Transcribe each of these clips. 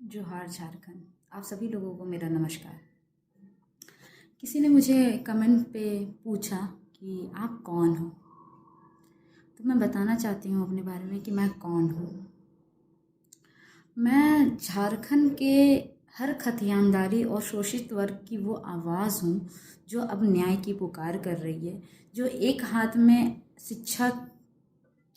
जोहार झारखंड। आप सभी लोगों को मेरा नमस्कार। किसी ने मुझे कमेंट पे पूछा कि आप कौन हो, तो मैं बताना चाहती हूँ अपने बारे में कि मैं कौन हूँ। मैं झारखंड के हर खतियानदारी और शोषित वर्ग की वो आवाज़ हूँ जो अब न्याय की पुकार कर रही है, जो एक हाथ में शिक्षा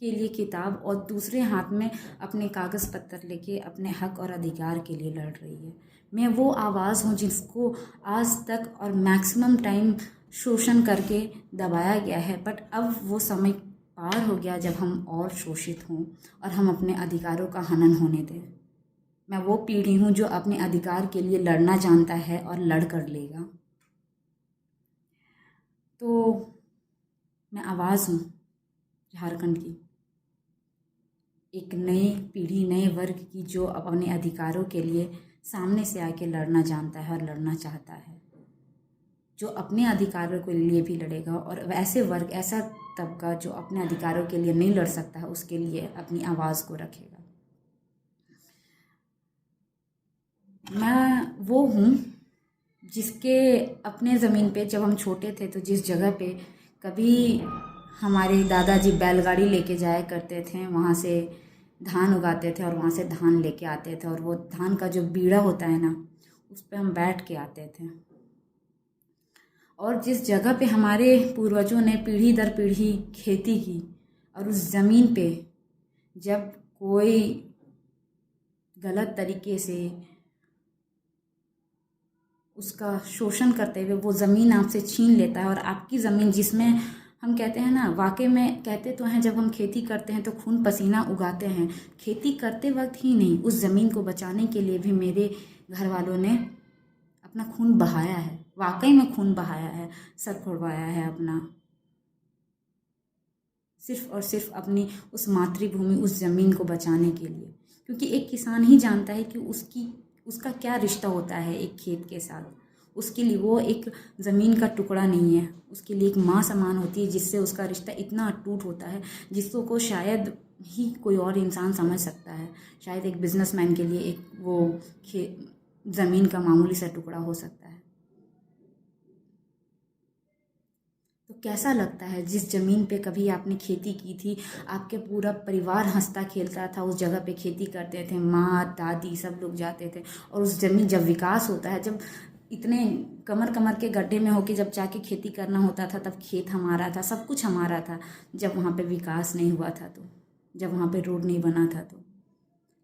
के लिए किताब और दूसरे हाथ में अपने कागज़ पत्तर लेके अपने हक और अधिकार के लिए लड़ रही है। मैं वो आवाज़ हूँ जिसको आज तक और मैक्सिमम टाइम शोषण करके दबाया गया है, बट अब वो समय पार हो गया जब हम और शोषित हों और हम अपने अधिकारों का हनन होने दें। मैं वो पीढ़ी हूँ जो अपने अधिकार के लिए लड़ना जानता है और लड़ कर लेगा। तो मैं आवाज़ हूँ झारखंड की, एक नई पीढ़ी, नए वर्ग की जो अपने अधिकारों के लिए सामने से आके लड़ना जानता है और लड़ना चाहता है, जो अपने अधिकारों के लिए भी लड़ेगा और वैसे वर्ग, ऐसा तबका जो अपने अधिकारों के लिए नहीं लड़ सकता है, उसके लिए अपनी आवाज़ को रखेगा। मैं वो हूँ जिसके अपने ज़मीन पे जब हम छोटे थे तो जिस जगह पे कभी हमारे दादाजी बैलगाड़ी लेके जाया करते थे, वहाँ से धान उगाते थे और वहाँ से धान लेके आते थे, और वो धान का जो बीड़ा होता है ना, उस पे हम बैठ के आते थे। और जिस जगह पे हमारे पूर्वजों ने पीढ़ी दर पीढ़ी खेती की, और उस ज़मीन पे जब कोई गलत तरीके से उसका शोषण करते हुए वो ज़मीन आपसे छीन लेता है, और आपकी ज़मीन जिसमें हम कहते हैं ना, वाकई में कहते तो हैं जब हम खेती करते हैं तो खून पसीना उगाते हैं, खेती करते वक्त ही नहीं, उस ज़मीन को बचाने के लिए भी मेरे घर वालों ने अपना खून बहाया है, वाकई में खून बहाया है, सर फोड़वाया है अपना, सिर्फ और सिर्फ अपनी उस मातृभूमि, उस ज़मीन को बचाने के लिए। क्योंकि एक किसान ही जानता है कि उसका क्या रिश्ता होता है एक खेत के साथ। उसके लिए वो एक ज़मीन का टुकड़ा नहीं है, उसके लिए एक माँ समान होती है, जिससे उसका रिश्ता इतना अटूट होता है जिसको शायद ही कोई और इंसान समझ सकता है। शायद एक बिजनेसमैन के लिए एक वो ज़मीन का मामूली सा टुकड़ा हो सकता है। तो कैसा लगता है जिस ज़मीन पे कभी आपने खेती की थी, आपके पूरा परिवार हंसता खेलता था, उस जगह पे खेती करते थे, माँ दादी सब लोग जाते थे, और उस ज़मीन जब विकास होता है, जब इतने कमर कमर के गड्ढे में होके जब जाके खेती करना होता था, तब खेत हमारा था, सब कुछ हमारा था। जब वहाँ पे विकास नहीं हुआ था, तो जब वहाँ पे रोड नहीं बना था, तो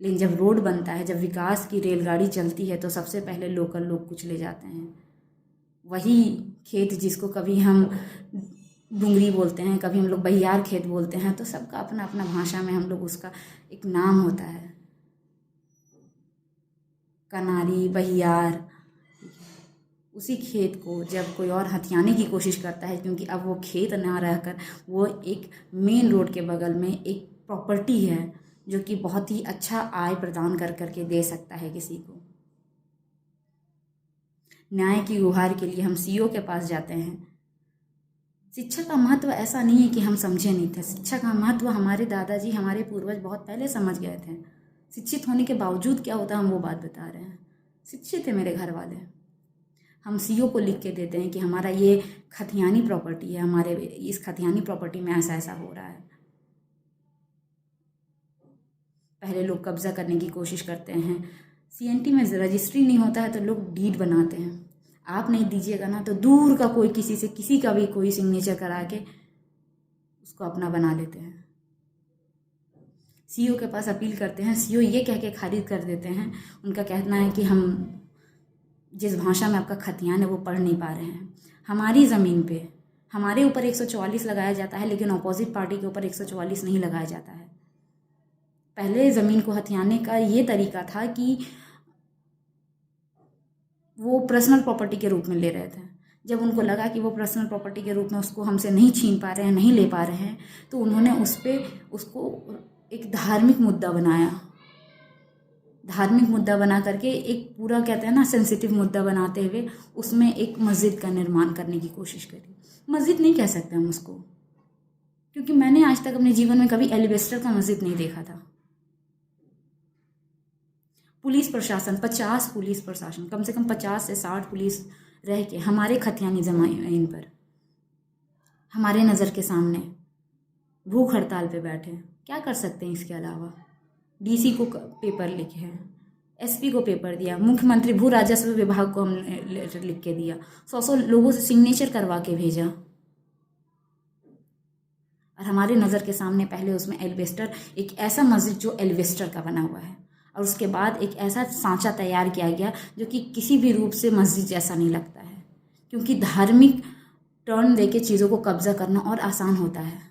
लेकिन जब रोड बनता है, जब विकास की रेलगाड़ी चलती है, तो सबसे पहले लोकल लोग कुछ ले जाते हैं। वही खेत जिसको कभी हम डूंगरी बोलते हैं, कभी हम लोग बहियार खेत बोलते हैं, तो सबका अपना अपना भाषा में हम लोग उसका एक नाम होता है, कनारी, बहियार। उसी खेत को जब कोई और हथियाने की कोशिश करता है, क्योंकि अब वो खेत ना रहकर वो एक मेन रोड के बगल में एक प्रॉपर्टी है जो कि बहुत ही अच्छा आय प्रदान कर करके दे सकता है किसी को। न्याय की गुहार के लिए हम सीईओ के पास जाते हैं। शिक्षा का महत्व ऐसा नहीं है कि हम समझे नहीं थे, शिक्षा का महत्व हमारे दादाजी, हमारे पूर्वज बहुत पहले समझ गए थे। शिक्षित होने के बावजूद क्या होता है, हम वो बात बता रहे हैं। शिक्षित है मेरे घर वाले, हम सीईओ को लिख के देते हैं कि हमारा ये खतियानी प्रॉपर्टी है, हमारे इस खतियानी प्रॉपर्टी में ऐसा ऐसा हो रहा है। पहले लोग कब्जा करने की कोशिश करते हैं, सीएनटी में रजिस्ट्री नहीं होता है तो लोग डीड बनाते हैं। आप नहीं दीजिएगा ना, तो दूर का कोई किसी से, किसी का भी कोई सिग्नेचर करा के उसको अपना बना लेते हैं। सीईओ के पास अपील करते हैं, सीईओ ये कह के खारिज कर देते हैं। उनका कहना है कि हम जिस भाषा में आपका खतियान है वो पढ़ नहीं पा रहे हैं। हमारी ज़मीन पे हमारे ऊपर 144 लगाया जाता है, लेकिन अपोजिट पार्टी के ऊपर 144 नहीं लगाया जाता है। पहले ज़मीन को हथियाने का ये तरीका था कि वो पर्सनल प्रॉपर्टी के रूप में ले रहे थे। जब उनको लगा कि वो पर्सनल प्रॉपर्टी के रूप में उसको हमसे नहीं छीन पा रहे हैं, नहीं ले पा रहे हैं, तो उन्होंने उसको एक धार्मिक मुद्दा बनाया। धार्मिक मुद्दा बना करके एक पूरा, कहते हैं ना, सेंसिटिव मुद्दा बनाते हुए उसमें एक मस्जिद का निर्माण करने की कोशिश करी। मस्जिद नहीं कह सकते हम उसको, क्योंकि मैंने आज तक अपने जीवन में कभी एलिवेस्टर का मस्जिद नहीं देखा था। पुलिस प्रशासन, 50 पुलिस प्रशासन, कम से कम 50 से 60 पुलिस रह के हमारे खतियानी ज़मीन पर, हमारे नज़र के सामने भूख हड़ताल पे बैठे, क्या कर सकते हैं इसके अलावा? डीसी को पेपर लिखे हैं, एसपी को पेपर दिया, मुख्यमंत्री भू राजस्व विभाग को हमने लेटर लिख के दिया, 100 लोगों से सिग्नेचर करवा के भेजा, और हमारे नज़र के सामने पहले उसमें एल्वेस्टर, एक ऐसा मस्जिद जो एल्वेस्टर का बना हुआ है, और उसके बाद एक ऐसा सांचा तैयार किया गया जो कि किसी भी रूप से मस्जिद जैसा नहीं लगता है, क्योंकि धार्मिक टर्न देके चीज़ों को कब्जा करना और आसान होता है।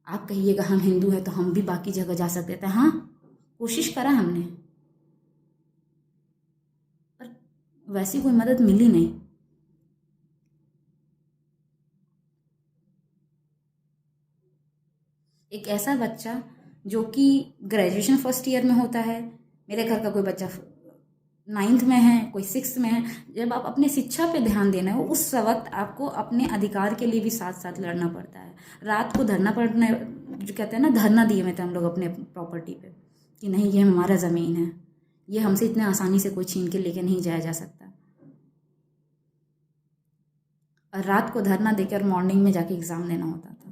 आप कहिएगा हम हिंदू हैं तो हम भी बाकी जगह जा सकते थे, हाँ कोशिश करा हमने, पर वैसी कोई मदद मिली नहीं। एक ऐसा बच्चा जो कि ग्रेजुएशन फर्स्ट ईयर में होता है, मेरे घर का कोई बच्चा 9th में है, कोई 6th में है, जब आप अपने शिक्षा पे ध्यान देना है उस वक्त आपको अपने अधिकार के लिए भी साथ साथ लड़ना पड़ता है। रात को धरना पड़ने, जो कहते हैं ना, धरना दिए हुए थे हम लोग अपने प्रॉपर्टी पे कि नहीं ये हमारा ज़मीन है, ये हमसे इतने आसानी से कोई छीन के लेके नहीं जाया जा सकता। और रात को धरना देकर मॉर्निंग में जाके एग्ज़ाम देना होता था।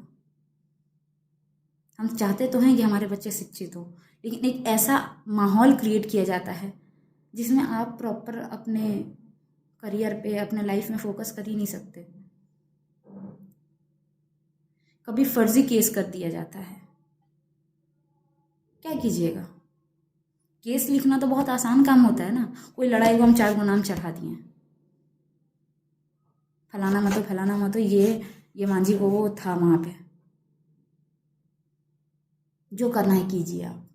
हम चाहते तो हैं कि हमारे बच्चे शिक्षित हो, लेकिन एक ऐसा माहौल क्रिएट किया जाता है जिसमें आप प्रॉपर अपने करियर पे, अपने लाइफ में फोकस कर ही नहीं सकते। कभी फर्जी केस कर दिया जाता है, क्या कीजिएगा? केस लिखना तो बहुत आसान काम होता है ना, कोई लड़ाई को हम 4 गो नाम चढ़ा दिए, फलाना मत हो, फलाना मत हो, ये मांझी को वो था वहाँ पे, जो करना है कीजिए आप।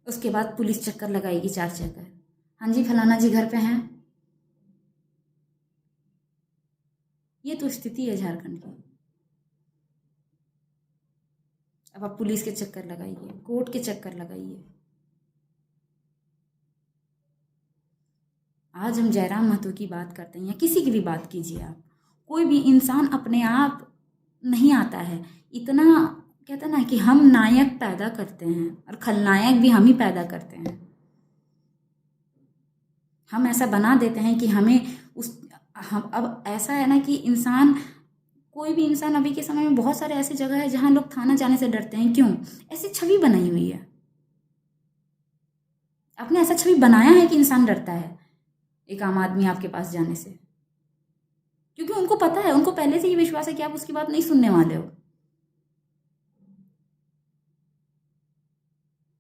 उसके बाद पुलिस चक्कर लगाएगी, 4 चक्कर, हाँ जी फलाना जी घर पे हैं। ये तो स्थिति है झारखंड की। अब आप पुलिस के चक्कर लगाइए, कोर्ट के चक्कर लगाइए। आज हम जयराम महतो की बात करते हैं या किसी की भी बात कीजिए आप, कोई भी इंसान अपने आप नहीं आता है। इतना कहते हैं ना कि हम नायक पैदा करते हैं और खलनायक भी हम ही पैदा करते हैं। हम ऐसा बना देते हैं कि हम अब ऐसा है ना कि इंसान, कोई भी इंसान, अभी के समय में बहुत सारे ऐसी जगह है जहां लोग थाना जाने से डरते हैं। क्यों? ऐसी छवि बनाई हुई है, आपने ऐसा छवि बनाया है कि इंसान डरता है एक आम आदमी आपके पास जाने से, क्योंकि उनको पता है, उनको पहले से ही विश्वास है कि आप उसकी बात नहीं सुनने वाले हो।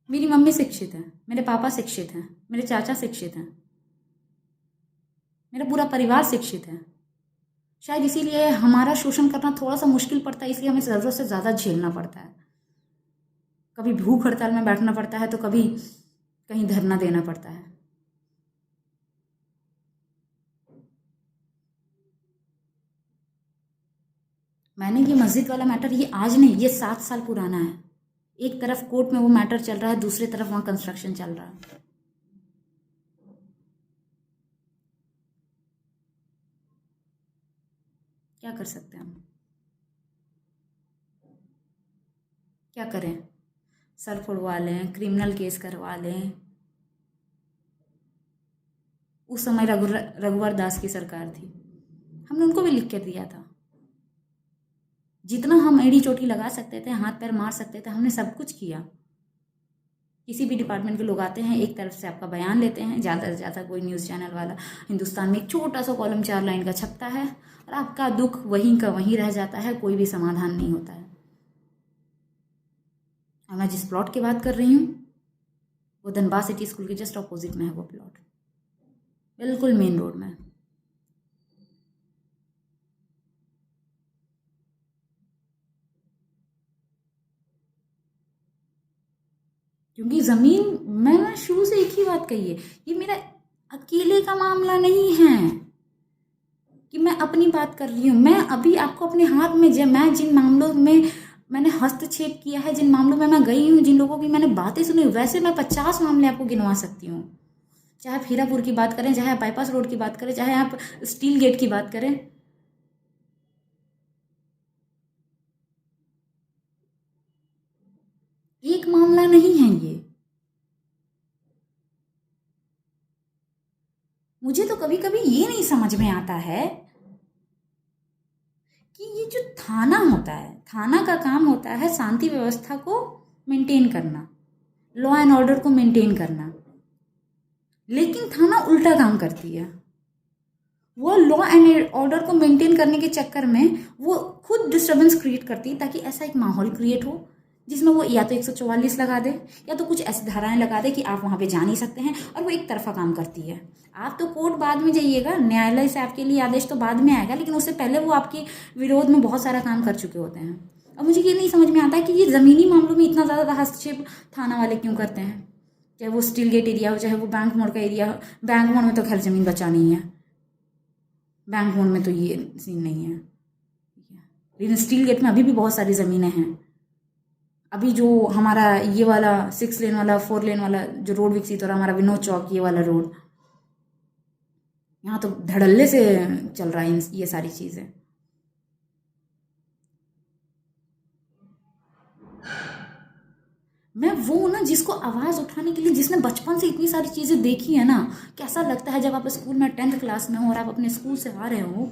मेरी मम्मी शिक्षित है, मेरे पापा शिक्षित हैं, मेरे चाचा शिक्षित हैं, मेरा पूरा परिवार शिक्षित है। शायद इसीलिए हमारा शोषण करना थोड़ा सा मुश्किल पड़ता है, इसलिए हमें ज़रूरत से ज़्यादा झेलना पड़ता है। कभी भूख हड़ताल में बैठना पड़ता है तो कभी कहीं धरना देना पड़ता है। मैंने ये मस्जिद वाला मैटर, ये आज नहीं, ये 7 साल पुराना है। एक तरफ कोर्ट में वो मैटर चल रहा है, दूसरी तरफ वहाँ कंस्ट्रक्शन चल रहा है। क्या कर सकते हैं हम? क्या करें? सर फोड़वा लें, क्रिमिनल केस करवा लें। उस समय रघुवर दास की सरकार थी, हमने उनको भी लिख कर दिया था। जितना हम एड़ी चोटी लगा सकते थे, हाथ पैर मार सकते थे, हमने सब कुछ किया। किसी भी डिपार्टमेंट के लोग आते हैं, एक तरफ से आपका बयान लेते हैं, ज़्यादा से ज़्यादा कोई न्यूज़ चैनल वाला हिंदुस्तान में एक छोटा सा कॉलम 4 लाइन का छपता है और आपका दुख वहीं का वहीं रह जाता है, कोई भी समाधान नहीं होता है। और मैं जिस प्लॉट की बात कर रही हूँ वो धनबाद सिटी स्कूल के जस्ट अपोजिट में है वो प्लॉट, बिल्कुल मेन रोड में। क्योंकि ज़मीन, मैं शुरू से एक ही बात कही है, ये मेरा अकेले का मामला नहीं है कि मैं अपनी बात कर रही हूँ। मैं अभी आपको अपने हाथ में, जब मैं जिन मामलों में मैंने हस्तक्षेप किया है, जिन मामलों में मैं गई हूँ, जिन लोगों की मैंने बातें सुनी, वैसे मैं 50 मामले आपको गिनवा सकती हूँ। चाहे आप हीरापुर की बात करें, चाहे आप बाईपास रोड की बात करें, चाहे आप स्टील गेट की बात करें। एक मामला नहीं है ये। मुझे तो कभी कभी ये नहीं समझ में आता है कि ये जो थाना होता है, थाना का काम होता है शांति व्यवस्था को मेंटेन करना, लॉ एंड ऑर्डर को मेंटेन करना, लेकिन थाना उल्टा काम करती है। वो लॉ एंड ऑर्डर को मेंटेन करने के चक्कर में वो खुद डिस्टर्बेंस क्रिएट करती है, ताकि ऐसा एक माहौल क्रिएट हो जिसमें वो या तो 144 लगा दे या तो कुछ ऐसी धाराएं लगा दे कि आप वहाँ पे जा नहीं सकते हैं, और वो एक तरफा काम करती है। आप तो कोर्ट बाद में जाइएगा, न्यायालय से आपके लिए आदेश तो बाद में आएगा, लेकिन उससे पहले वो आपके विरोध में बहुत सारा काम कर चुके होते हैं। और मुझे ये नहीं समझ में आता है कि ये ज़मीनी मामलों में इतना ज़्यादा हस्तक्षेप थाना वाले क्यों करते हैं, चाहे वो स्टील गेट एरिया हो, चाहे वो बैंक मोड़ का एरिया हो। बैंक मोड़ में तो खैर ज़मीन बचा नहीं है, बैंक मोड़ में तो ये सीन नहीं है, लेकिन स्टील गेट में अभी भी बहुत सारी ज़मीनें हैं। अभी जो हमारा ये वाला 6 लेन वाला 4 लेन वाला जो रोड विकसित हो रहा है, हमारा विनोद चौक ये वाला रोड, यहाँ तो धड़ल्ले से चल रहा है ये सारी चीज़ें। मैं वो ना जिसको आवाज़ उठाने के लिए, जिसने बचपन से इतनी सारी चीज़ें देखी है ना, कैसा लगता है जब आप स्कूल में 10th क्लास में हो और आप अपने स्कूल से आ रहे हो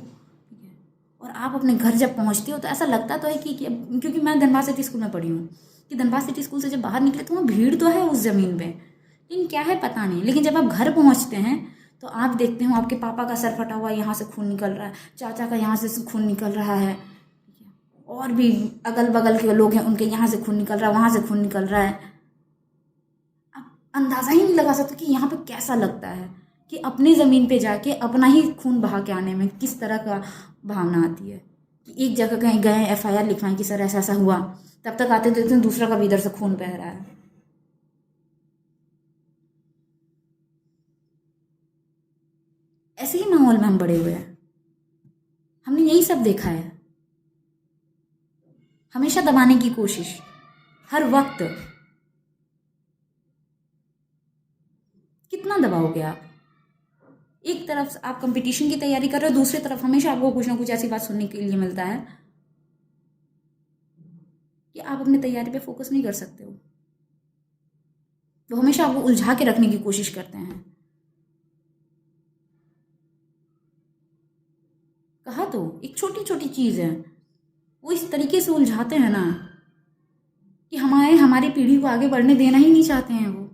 और आप अपने घर जब पहुंचते हो, तो ऐसा लगता तो है कि क्योंकि मैं धनबाद सिटी स्कूल में पढ़ी हूँ, कि धनबाद सिटी स्कूल से जब बाहर निकले तो वहाँ भीड़ तो है उस ज़मीन पे, लेकिन क्या है पता नहीं। लेकिन जब आप घर पहुँचते हैं तो आप देखते हो आपके पापा का सर फटा हुआ है, यहाँ से खून निकल रहा है, चाचा का यहाँ से खून निकल रहा है, और भी अगल बगल के लोग हैं उनके यहाँ से खून निकल रहा है, वहाँ से खून निकल रहा है। आप अंदाज़ा ही नहीं लगा सकते कि यहाँ पे कैसा लगता है, कि अपनी ज़मीन पे जाके अपना ही खून बहा के आने में किस तरह का भावना आती है। कि एक जगह कहीं गए FIR लिखवाएं कि सर ऐसा ऐसा हुआ, तब तक आते देखते दूसरा का भी इधर से खून बह रहा है। ऐसे ही माहौल में हम बड़े हुए हैं, हमने यही सब देखा है, हमेशा दबाने की कोशिश हर वक्त। कितना दबाओगे आप? एक तरफ आप कंपटीशन की तैयारी कर रहे हो, दूसरी तरफ हमेशा आपको कुछ ना कुछ ऐसी बात सुनने के लिए मिलता है कि आप अपनी तैयारी पे फोकस नहीं कर सकते हो। वो हमेशा आपको उलझा के रखने की कोशिश करते हैं। कहा तो एक छोटी छोटी चीज़ है, वो इस तरीके से उलझाते हैं ना कि हमारी पीढ़ी को आगे बढ़ने देना ही नहीं चाहते हैं वो।